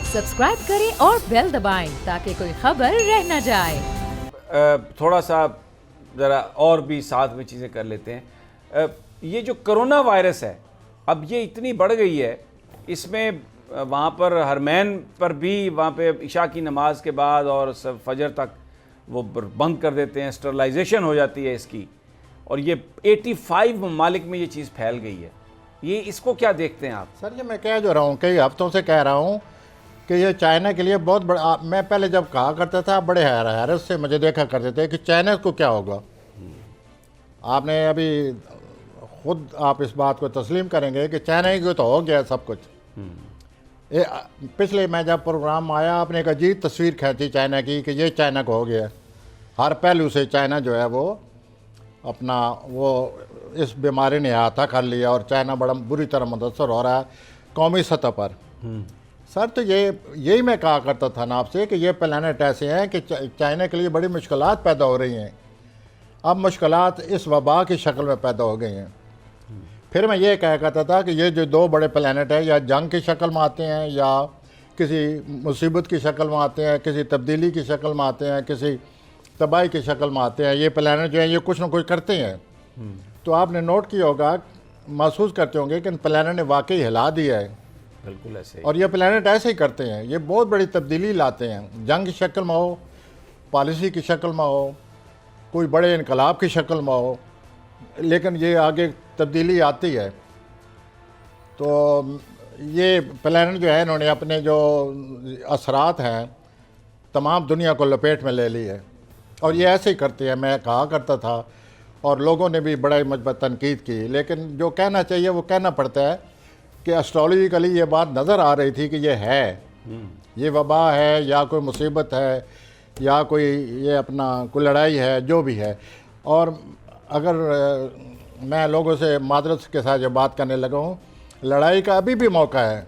Subscribe करें और bell दबाएं ताकि कोई खबर रह न जाए। थोड़ा सा ज़रा और भी साथ में चीज़ें कर लेते हैं। ये जो कोरोना वायरस है अब ये इतनी बढ़ गई है, इसमें वहाँ पर हरमैन पर भी वहाँ पे इशा की नमाज के बाद और फजर तक वो बंद कर देते हैं, स्टरलाइजेशन हो जाती है इसकी, और ये 85 ममालिक में ये चीज़ फैल गई है। ये इसको क्या देखते हैं आप? सर ये मैं कह जो रहा हूँ, कई हफ्तों से कह रहा हूँ कि ये चाइना के लिए बहुत बड़ा, मैं पहले जब कहा करता था बड़े हैरत से मुझे देखा करते थे कि चाइना को क्या होगा। आपने अभी खुद आप इस बात को तस्लीम करेंगे कि चाइना को तो हो गया सब कुछ। पिछले मैं जब प्रोग्राम आया आपने एक अजीब तस्वीर खींची चाइना की कि ये चाइना को हो गया। हर पहलू से चाइना जो है वो अपना वो इस बीमारी ने अहाता कर लिया और चाइना बड़ा बुरी तरह मुतासर हो रहा है कौमी सतह पर। सर तो यही मैं कहा करता था ना आपसे कि ये प्लैनेट ऐसे हैं कि चाइना के लिए बड़ी मुश्किलात पैदा हो रही हैं। अब मुश्किलात इस वबा की शक्ल में पैदा हो गई हैं। फिर मैं ये कहा करता था कि ये जो दो बड़े प्लैनेट हैं या जंग की शक्ल में आते हैं या किसी मुसीबत की शक्ल में आते हैं, किसी तब्दीली की शक्ल में आते हैं, किसी तबाही की शक्ल में आते हैं। ये प्लैनेट जो है ये कुछ ना कुछ करते हैं। तो आपने नोट किया होगा, महसूस करते होंगे कि इन प्लैनेट ने वाकई हिला दिया है। बिल्कुल ऐसे। और ये प्लैनेट ऐसे ही करते हैं, ये बहुत बड़ी तब्दीली लाते हैं। जंग की शक्ल में हो, पॉलिसी की शक्ल में हो, कोई बड़े इनकलाब की शक्ल में हो, लेकिन ये आगे तब्दीली आती है। तो ये प्लैनेट जो है इन्होंने अपने जो असरात हैं तमाम दुनिया को लपेट में ले ली है। और ये ऐसे ही करते हैं, मैं कहा करता था और लोगों ने भी बड़ा ही मुझ पर तनकीद की, लेकिन जो कहना चाहिए वो कहना पड़ता है कि एस्ट्रोलॉजिकली ये बात नज़र आ रही थी कि ये है, ये वबा है या कोई मुसीबत है या कोई ये अपना कोई लड़ाई है, जो भी है। और अगर मैं लोगों से मादरत के साथ जब बात करने लगा हूँ, लड़ाई का अभी भी मौका है।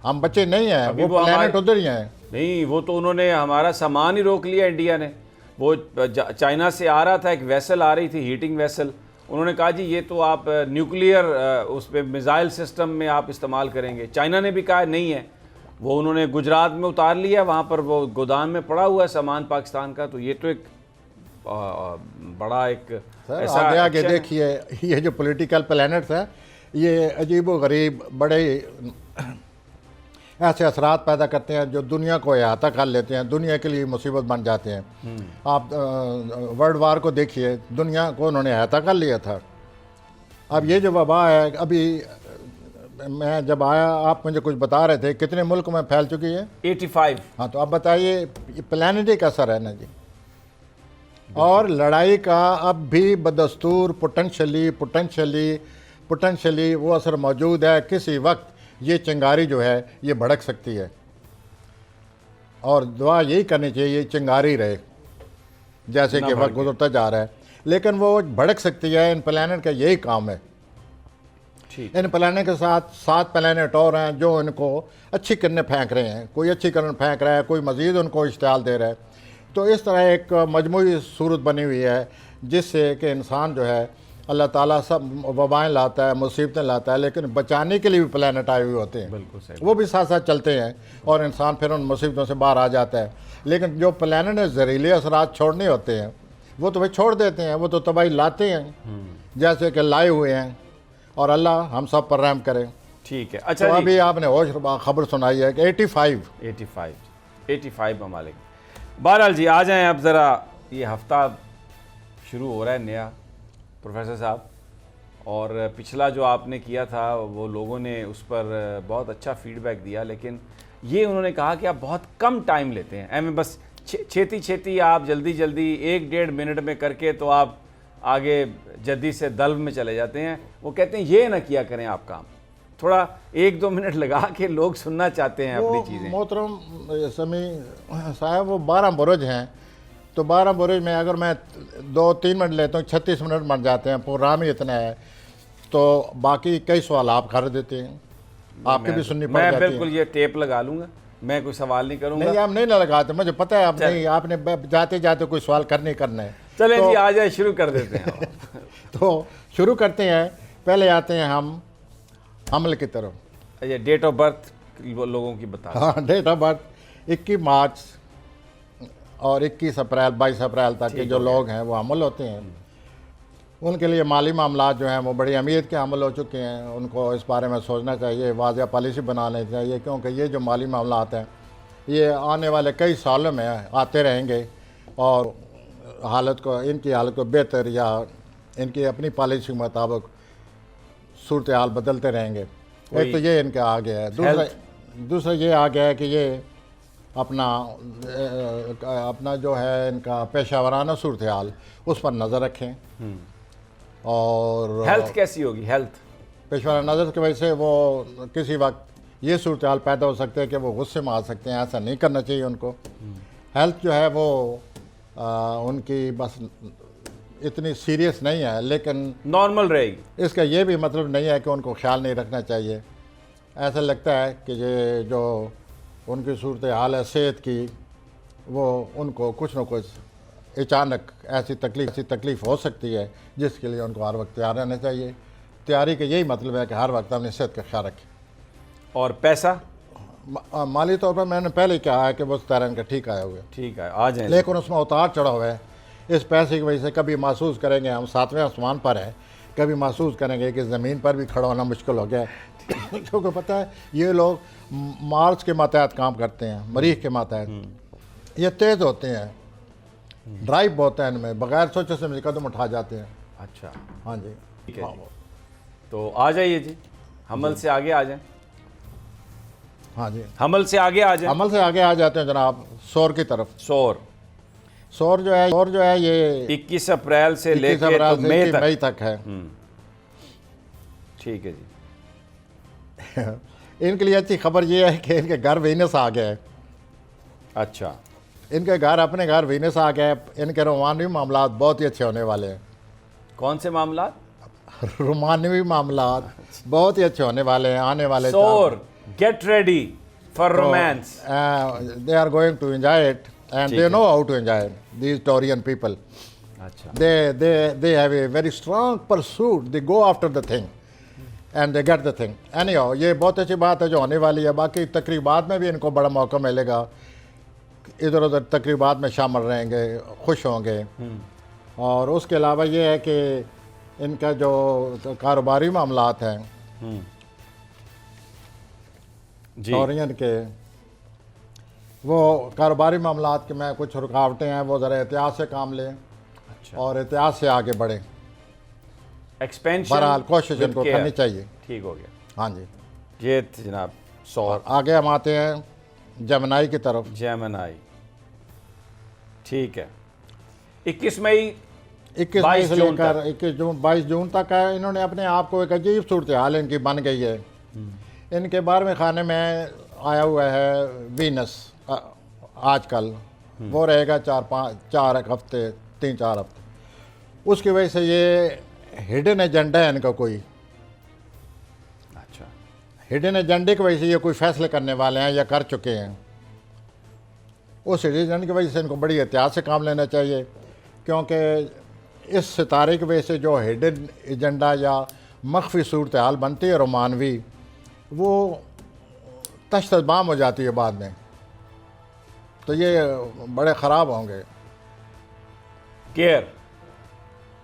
हम बच्चे नहीं हैं, वो प्लैनेट उधर ही हैं। नहीं, वो तो उन्होंने हमारा सामान ही रोक लिया इंडिया ने। वो चाइना से आ रहा था, एक वेसल आ रही थी, हीटिंग वेसल। उन्होंने कहा जी ये तो आप न्यूक्लियर उस पर मिज़ाइल सिस्टम में आप इस्तेमाल करेंगे। चाइना ने भी कहा नहीं है। वो उन्होंने गुजरात में उतार लिया, वहाँ पर वो गोदाम में पड़ा हुआ है सामान पाकिस्तान का। तो ये तो एक बड़ा एक ऐसा आगे देखिए, ये जो पॉलिटिकल प्लैनेट्स हैं ये अजीब व गरीब बड़े ऐसे असरात पैदा करते हैं जो दुनिया को अहाता कर लेते हैं, दुनिया के लिए मुसीबत बन जाते हैं। आप वर्ल्ड वार को देखिए, दुनिया को उन्होंने अहाता कर लिया था। अब ये जो वबा है, अभी मैं जब आया आप मुझे कुछ बता रहे थे कितने मुल्क में फैल चुकी है? 85। हाँ, तो अब बताइए, प्लैनेटिक असर है ना जी। और लड़ाई का अब भी बदस्तूर पोटेंशली वो असर मौजूद है। किसी वक्त ये चिंगारी जो है ये भड़क सकती है और दुआ यही करनी चाहिए ये चिंगारी रहे जैसे कि वक्त गुजरता जा रहा है, लेकिन वो भड़क सकती है। इन प्लैनेट का यही काम है। इन प्लैनेट के साथ 7 प्लैनेट और हैं जो इनको अच्छी किरणें फेंक रहे हैं। कोई अच्छी किरण फेंक रहा है, कोई मज़ीद उनको इश्तियाल दे रहा है। तो इस तरह एक मजमूई सूरत बनी हुई है जिससे कि इंसान जो है अल्लाह ताला सब वबाएँ लाता है, मुसीबतें लाता है, लेकिन बचाने के लिए भी प्लैनेट आए हुए होते हैं। बिल्कुल सही। वो भी साथ साथ चलते हैं और इंसान फिर उन मुसीबतों से बाहर आ जाता है। लेकिन जो प्लैनेट ने जहरीले असरात छोड़ने होते हैं वो तो भाई छोड़ देते हैं, वो तो तबाही लाते हैं जैसे कि लाए हुए हैं। और अल्लाह हम सब पर रहम करे। ठीक है। अच्छा, तो अभी आपने होश खबर सुनाई है कि 85 ममालिक। बहरहाल जी आ जाएँ अब ज़रा, ये हफ्ता शुरू हो रहा है नया प्रोफेसर साहब, और पिछला जो आपने किया था वो लोगों ने उस पर बहुत अच्छा फीडबैक दिया, लेकिन ये उन्होंने कहा कि आप बहुत कम टाइम लेते हैं, एम बस छेती आप जल्दी 1-1.5 मिनट में करके तो आप आगे जल्दी से दल्व में चले जाते हैं। वो कहते हैं ये ना किया करें आप काम, थोड़ा 1-2 मिनट लगा के लोग सुनना चाहते हैं अपनी चीज़ें। मोहतरम समी साहब वो 12 बुरुज हैं, तो 12 बुरुज में अगर मैं 2-3 मिनट लेता हूँ 36 मिनट बन जाते हैं। प्रोग्राम ही इतना है, तो बाकी कई सवाल आप कर देते हैं, आपके भी सुननी पड़ जाती है। मैं बिल्कुल ये टेप लगा लूँगा, मैं कोई सवाल नहीं करूँगा। नहीं, आप नहीं ना लगाते, मुझे पता है आप नहीं, आपने जाते जाते कोई सवाल करने है। चले जी आ जाए, शुरू कर देते हैं। तो शुरू करते हैं। पहले आते हैं हम हमल की तरफ। अच्छा, डेट ऑफ बर्थ लोगों की बता दें। हाँ, डेट ऑफ बर्थ 21 मार्च और 21 अप्रैल 22 अप्रैल तक के जो लोग हैं वो अमल होते हैं। उनके लिए माली मामला जो हैं वो बड़ी अहमियत के अमल हो चुके हैं। उनको इस बारे में सोचना चाहिए, वाज़ेह पॉलिसी बनानी चाहिए, क्योंकि ये जो माली मामला आते हैं ये आने वाले कई सालों में आते रहेंगे और हालत को, इनकी हालत को बेहतर या इनकी अपनी पॉलिसी के मुताबिक सूरत हाल बदलते रहेंगे। एक तो ये इनका आ गया है, दूसरा ये आ गया है कि ये अपना जो है इनका पेशा वराना सूरत हाल उस पर नज़र रखें। और हेल्थ कैसी होगी? हेल्थ पेशा वराना नज़र की वजह से वो किसी वक्त ये सूरत हाल पैदा हो सकते हैं कि वो गुस्से में आ सकते हैं। ऐसा नहीं करना चाहिए उनको। हेल्थ जो है वो उनकी बस इतनी सीरियस नहीं है, लेकिन नॉर्मल रहेगी। इसका ये भी मतलब नहीं है कि उनको ख्याल नहीं रखना चाहिए। ऐसा लगता है कि ये जो उनकी सूरत हाल है सेहत की, वो उनको कुछ न कुछ अचानक ऐसी तकलीफ़ हो सकती है जिसके लिए उनको हर वक्त तैयार रहना चाहिए। तैयारी का यही मतलब है कि हर वक्त अपनी सेहत का ख्याल रखें। और पैसा माली तौर पर मैंने पहले ही कहा है कि वो तैरान का ठीक आया हुआ है, ठीक है, आ जाए। लेकिन उसमें उतार चढ़ाव है। इस पैसे की वजह से कभी महसूस करेंगे हम 7वें आसमान पर हैं, कभी महसूस करेंगे कि ज़मीन पर भी खड़ा होना मुश्किल हो गया है। क्योंकि पता है ये लोग मार्च के मातहत काम करते हैं, मरीख के मातहत। ये तेज़ होते हैं, ड्राइव बहुत है इनमें, बगैर सोचे समझे कदम उठा जाते हैं। अच्छा, हाँ जी, ठीक है जी। तो आ जाइए जी, हमल से आगे आ जाएं। हाँ जी, हमल से आगे आ जाएं। अमल से आगे आ जाते हैं जनाब सौर की तरफ। सौर जो है ये 21 अप्रैल से 21 लेकर अप्रैल तो से मई तक। मई तक है। ठीक है जी। इनके लिए अच्छी खबर ये है कि इनके घर वीनस आ गया है। अच्छा, इनके घर, अपने घर वीनस आ गया है। इनके रोमानवी मामलात बहुत ही अच्छे होने वाले हैं। कौन से मामला? रोमानवी मामलात बहुत ही अच्छे होने वाले हैं आने वाले। So get ready for romance. They are going to enjoy it and they know how to enjoy these Taurean people. अच्छा, they have a very strong pursuit. They go after the thing and they get the thing. Anyhow, ये बहुत अच्छी बात है जो होने वाली है। बाकी तकरीबात में भी इनको बड़ा मौका मिलेगा, इधर उधर तकरीबात में शामिल रहेंगे, खुश होंगे। और उसके अलावा ये है कि इनका जो कारोबारी मामलात हैं टोरियन के, वो कारोबारी मामलात के में कुछ रुकावटें हैं, वो ज़रा एहतियात से काम लें। अच्छा। और एहतियात से आगे बढ़ें। एक्सपेंशन बहरहाल कोशिश इनको करनी चाहिए। ठीक हो गया। हाँ जी, ये जनाब सौर। आगे हम आते हैं जमनाई की तरफ। जेमिनी, ठीक है। 21 मई 21 से लेकर 22 जून तक है। इन्होंने अपने आप को एक अजीब सूरत हाल इनकी बन गई है। इनके 12वें खाने में आया हुआ है वीनस आजकल। वो रहेगा 4 हफ्ते, 3-4 हफ्ते। उसकी वजह से ये हिडन एजेंडा है इनका कोई। अच्छा, हिडन एजेंडे की वजह से ये कोई फैसले करने वाले हैं या कर चुके हैं। उस हिडन एजेंडे की वजह से इनको बड़ी एहतियात से काम लेना चाहिए, क्योंकि इस सितारे की वजह से जो हिडन एजेंडा या मख्फी सूरत हाल बनती है रोमानवी, वो तश्तबाम हो जाती है बाद में। तो ये बड़े ख़राब होंगे। केयर।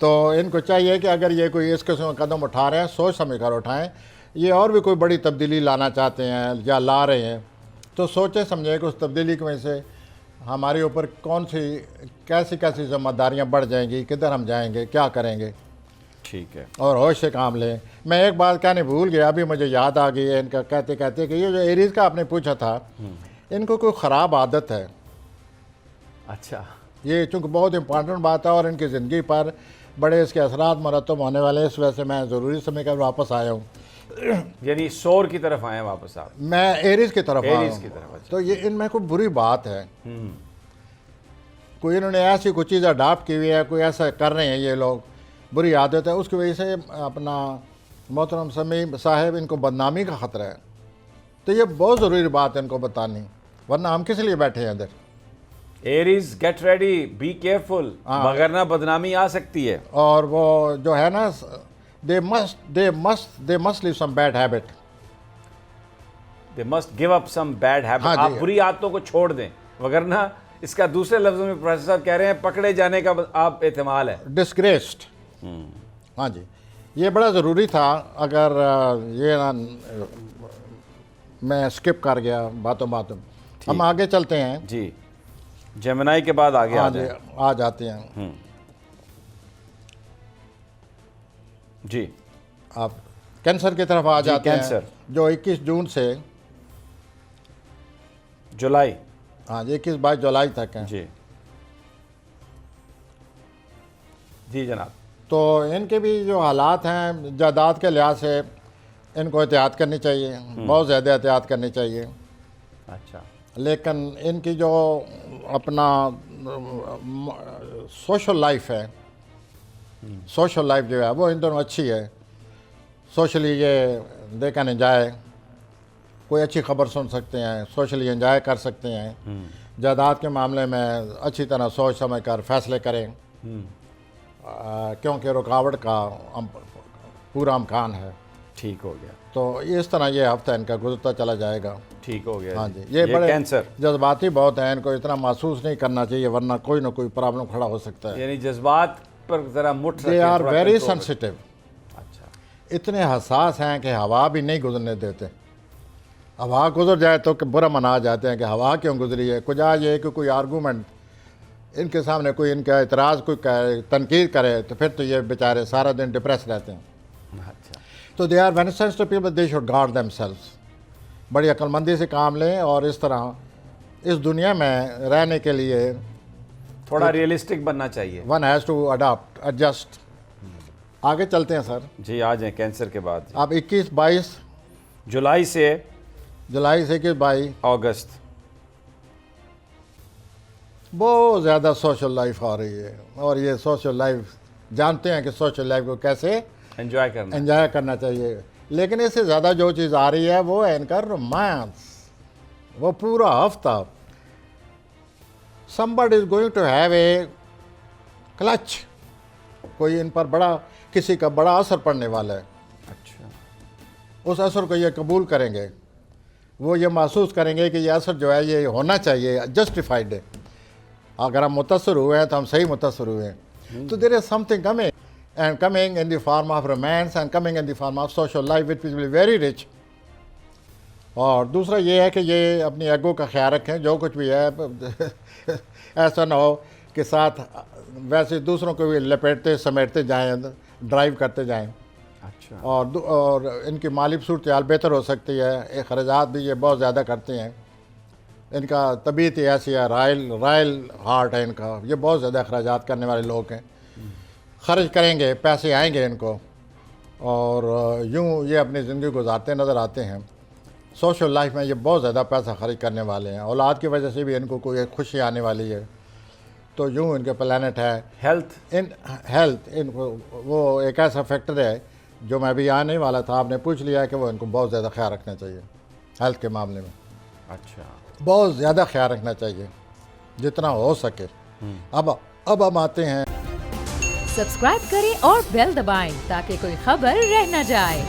तो इनको चाहिए कि अगर ये कोई इस किस्म का कदम उठा रहे हैं, सोच समझ कर उठाएँ। ये और भी कोई बड़ी तब्दीली लाना चाहते हैं या ला रहे हैं, तो सोचे समझे कि उस तब्दीली की वजह से हमारे ऊपर कैसी जिम्मेदारियाँ बढ़ जाएंगी, किधर हम जाएंगे, क्या करेंगे। ठीक है, और होश से काम लें। मैं एक बात कहने भूल गया, अभी मुझे याद आ गई है इनका कहते कहते कि ये जो एरीज़ का आपने पूछा था, इनको कोई ख़राब आदत है। अच्छा, ये चूँकि बहुत इंपॉर्टेंट बात है और इनकी ज़िंदगी पर बड़े इसके असरात मरतब होने वाले हैं, इस वजह से मैं ज़रूरी समझ कर वापस आया हूँ। यानी सौर की तरफ आए वापस आप? मैं एरीज़ की तरफ आया एरीज़ की तरफ। अच्छा। तो ये इनमें कोई बुरी बात है, कोई इन्होंने ऐसी कोई चीज़ अडाप्ट की हुई है, कोई ऐसा कर रहे हैं ये लोग, बुरी आदत है। उसकी वजह से अपना मोहतरम समी साहब इनको बदनामी का ख़तरा है। तो ये बहुत ज़रूरी बात है इनको बतानी, वरना हम किस लिए बैठे हैं इधर। Aries get ready, be careful, वगरना बदनामी आ सकती है। और वो जो है ना, they must leave some bad habit. They must give up some bad habit. हाँ जी। आप बुरी आदतों को छोड़ दें, वगरना इसका दूसरे लफ्ज़ों में प्रोफेसर साहब कह रहे हैं पकड़े जाने का आप एहतमाल है। डिस्ग्रेस्ड। हाँ जी, ये बड़ा ज़रूरी था। अगर ये ना मैं स्किप कर गया बातों बातों, हम आगे चलते हैं जी। जेमिनाई के बाद आगे आ हाँ जी, जाएं। आ जाते हैं जी। आप कैंसर की तरफ आ जी, जाते कैंसर। हैं, जो 21 जून से जुलाई। हाँ जी 21-22 जुलाई तक है। जी जी जनाब। तो इनके भी जो हालात हैं जायदाद के लिहाज से इनको एहतियात करनी चाहिए, बहुत ज़्यादा एहतियात करनी चाहिए। अच्छा। लेकिन इनकी जो अपना सोशल लाइफ है, सोशल लाइफ जो है वो इन दोनों अच्छी है। सोशली ये दे कैन एंजॉय, कोई अच्छी खबर सुन सकते हैं, सोशली एंजॉय कर सकते हैं। जायदाद के मामले में अच्छी तरह सोच समझ कर फैसले करें, क्योंकि रुकावट का पूरा इम्कान है। ठीक हो गया। तो इस तरह ये हफ्ता इनका गुजरता चला जाएगा। ठीक हो गया। हाँ जी, ये बड़े कैंसर जज्बाती बहुत हैं, इनको इतना महसूस नहीं करना चाहिए, वरना कोई ना कोई प्रॉब्लम खड़ा हो सकता है। यानी जज्बात पर जरा मुठ दे आर वेरी सेंसिटिव। अच्छा। इतने हसास हैं कि हवा भी नहीं गुजरने देते। हवा गुजर जाए तो बुरा मना जाते हैं कि हवा क्यों गुजरी है। कुछ आज ये कि कोई आर्गूमेंट इनके सामने कोई इनका इतराज़ कोई तनकीद करे तो फिर तो ये बेचारे सारा दिन डिप्रेस रहते हैं। अच्छा। तो they are very sensitive people, they should guard themselves. बड़ी अक्लमंदी से काम लें और इस तरह इस दुनिया में रहने के लिए थोड़ा रियलिस्टिक बनना चाहिए। One has to adapt, adjust. आगे चलते हैं सर। जी आ जाएं कैंसर के बाद। अब 21-22 जुलाई से जुलाई से 21-22 अगस्त बहुत ज़्यादा सोशल लाइफ आ रही है, और ये सोशल लाइफ जानते हैं कि सोशल लाइफ को कैसे एंजॉय करना। एंजॉय करना चाहिए। लेकिन इससे ज़्यादा जो चीज़ आ रही है वो है इनका रोमांस। वो पूरा हफ्ता somebody is going to have a clutch, कोई इन पर बड़ा किसी का बड़ा असर पड़ने वाला है। अच्छा। उस असर को ये कबूल करेंगे, वो ये महसूस करेंगे कि ये असर जो है ये होना चाहिए, जस्टिफाइड है। अगर हम मुतासर हुए हैं तो हम सही मुतासर हुए हैं। तो there is something coming and coming in the form of romance and coming in the form of social life which will be very rich। और दूसरा ये है कि ये अपनी एगो का ख्याल रखें, जो कुछ भी है ऐसा ना हो कि साथ वैसे दूसरों को भी लपेटते समेटते जाएं, ड्राइव करते जाएं। अच्छा। और इनकी माली सूरत हाल बेहतर हो सकती है। ख़राजात भी ये बहुत ज़्यादा करते हैं। इनका तबीयत ऐसी है, रायल हार्ट है इनका, ये बहुत ज़्यादा ख़राजात करने वाले लोग हैं। खर्च करेंगे, पैसे आएंगे इनको, और यूँ ये अपनी ज़िंदगी गुजारते नज़र आते हैं। सोशल लाइफ में ये बहुत ज़्यादा पैसा खर्च करने वाले हैं। औलाद की वजह से भी इनको कोई खुशी आने वाली है। तो यूँ इनके प्लानट है हेल्थ इनको वो एक ऐसा फैक्टर है जो मैं अभी आने वाला था, आपने पूछ लिया कि वो इनको बहुत ज़्यादा ख्याल रखना चाहिए हेल्थ के मामले में। अच्छा। बहुत ज़्यादा ख्याल रखना चाहिए जितना हो सके। अब हम आते हैं, सब्सक्राइब करें और बेल दबाएं ताकि कोई खबर रह न जाए।